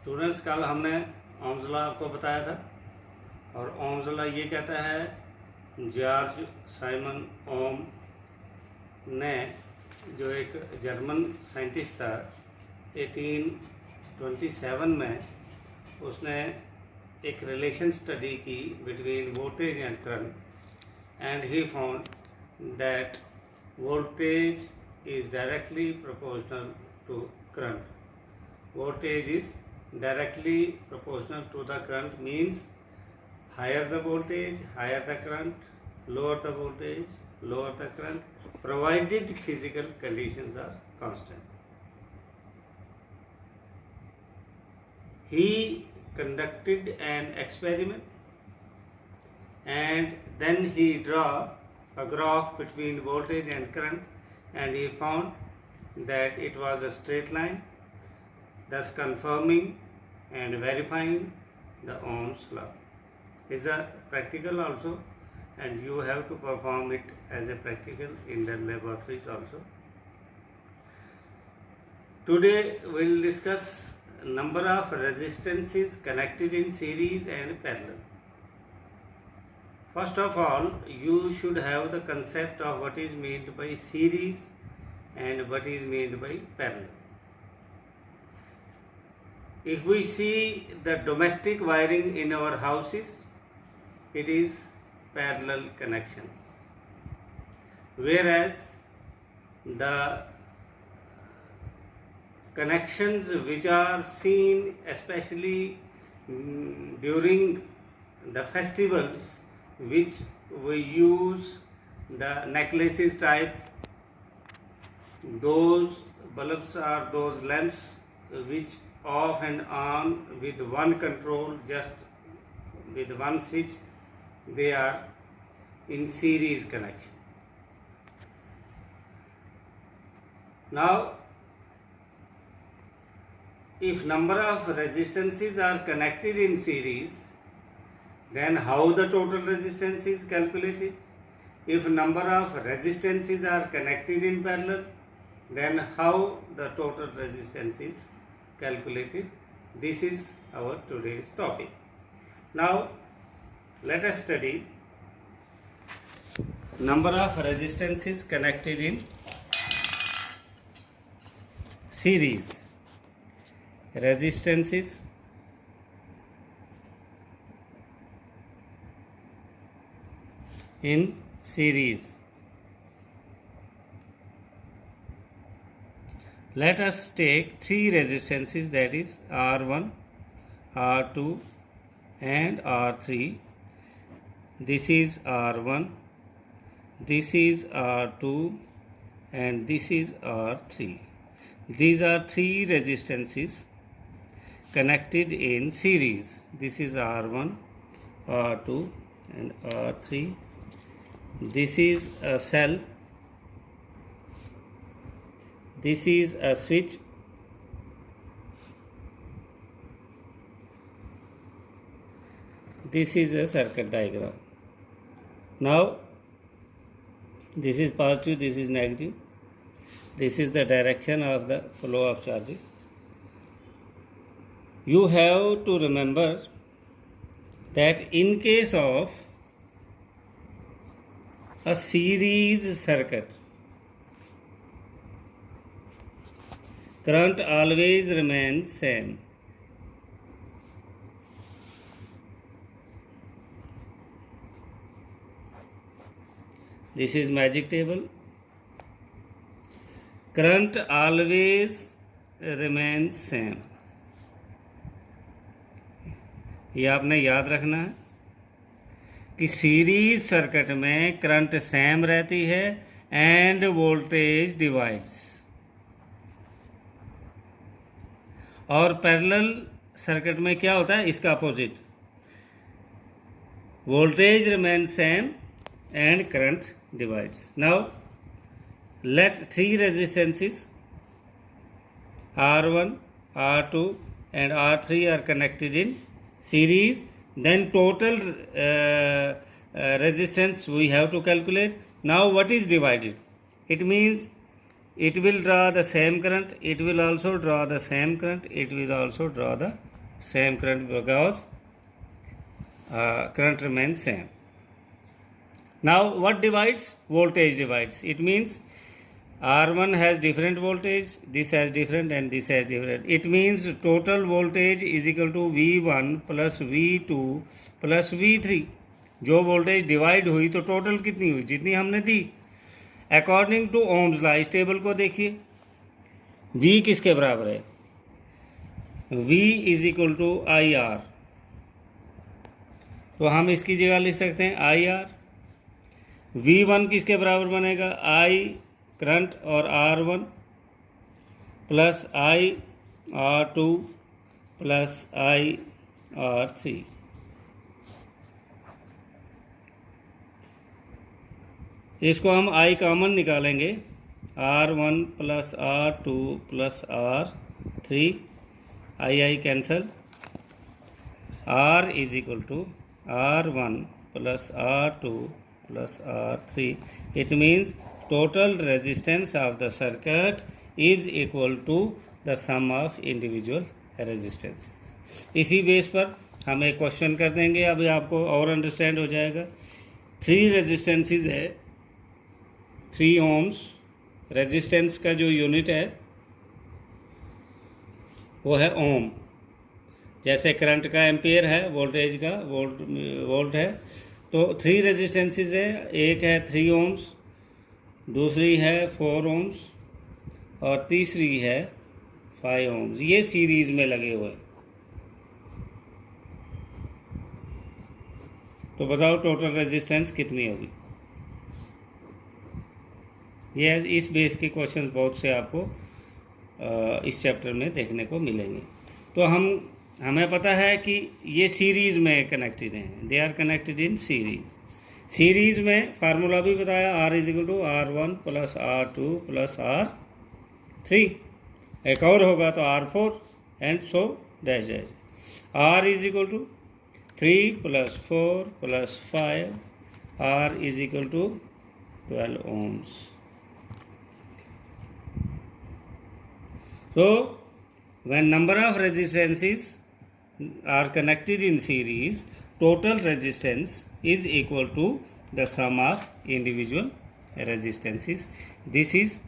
Students, कल हमने Ohm's law आपको बताया था और ओम्स लॉ ये कहता है जॉर्ज साइमन ओम ने, जो एक जर्मन साइंटिस्ट था, 1827 में उसने एक रिलेशन स्टडी की between voltage and current and he found that voltage is directly proportional to current. Voltage is directly proportional to the current means higher the voltage, higher the current, lower the voltage, lower the current, provided physical conditions are constant. He conducted an experiment and then he drew a graph between voltage and current and he found that it was a straight line, thus confirming and verifying the Ohm's law. Is a practical also, and you have to perform it as a practical in the laboratories also. Today we will discuss number of resistances connected in series and parallel. First of all, you should have the concept of what is meant by series and what is meant by parallel. If we see the domestic wiring in our houses, it is parallel connections, whereas the connections which are seen especially during the festivals, which we use the necklaces type, those bulbs are those lamps which off and on with one control, just with one switch, they are in series connection. Now, if number of resistances are connected in series, then how the total resistance is calculated? If number of resistances are connected in parallel, then how the total resistance is calculated? This is our today's topic. Now let us study number of resistances connected in series. Resistances in series. Let us take three resistances, that is R1, R2 and R3. This is R1, this is R2 and this is R3. These are three resistances connected in series. This is R1, R2 and R3. This is a cell, this is a switch, this is a circuit diagram. Now this is positive, this is negative, this is the direction of the flow of charges. You have to remember that in case of a series circuit, current always remains same. This is magic table. Current always remains same. ये आपने याद रखना है कि series circuit में current same रहती है end voltage divides, और पैरेलल सर्किट में क्या होता है, इसका opposite, voltage remain same and current divides. Now let three resistances R1, R2 and R3 are connected in series, then total resistance we have to calculate. Now what is divided? It means it will draw the same current, it will also draw the same current, it will also draw the same current because current remains same. Now what divides? Voltage divides. It means R1 has different voltage, this has different and this has different. It means total voltage is equal to V1 plus V2 plus V3. जो voltage divide हुई तो total कितनी हुई? जितनी हमने दी. According to Ohm's law इस table को देखिए. V किसके बराबर है? V is equal to I R. तो हम इसकी जगह लिख सकते हैं आई आर. V1 किसके बराबर बनेगा? आई करंट और R1 प्लस आई R2 प्लस आई R3. इसको हम आई कॉमन निकालेंगे. R1 plus R2 plus R3. I cancel. R is equal to R1 plus R2 plus R3. It means total resistance of the circuit is equal to the sum of individual resistances. इसी base पर हम एक question कर देंगे. अभी आपको और understand हो जाएगा. 3 रेजिस्टेंसेस है. 3 ओम्स रेजिस्टेंस का जो यूनिट है वो है ओम. जैसे करंट का एम्पियर है, वोल्टेज का वोल्ट है. तो 3 रेजिस्टेंसेस है. एक है 3 ओम्स, दूसरी है 4 ओम्स और तीसरी है 5 ओम्स. ये सीरीज में लगे हुए. तो बताओ टोटल रेजिस्टेंस कितनी होगी? ये इस बेस के क्वेश्चंस बहुत से आपको इस चैप्टर में देखने को मिलेंगे. तो हमें पता है कि ये सीरीज़ में कनेक्टेड हैं. They are connected in series. Series में फार्मूला भी बताया. R is equal to R1 plus R2 plus R3. एक और होगा तो R4 and so dash dash. R is equal to 3 plus 4 plus 5. R is equal to 12 ohms. So when number of resistances are connected in series, total resistance is equal to the sum of individual resistances. This is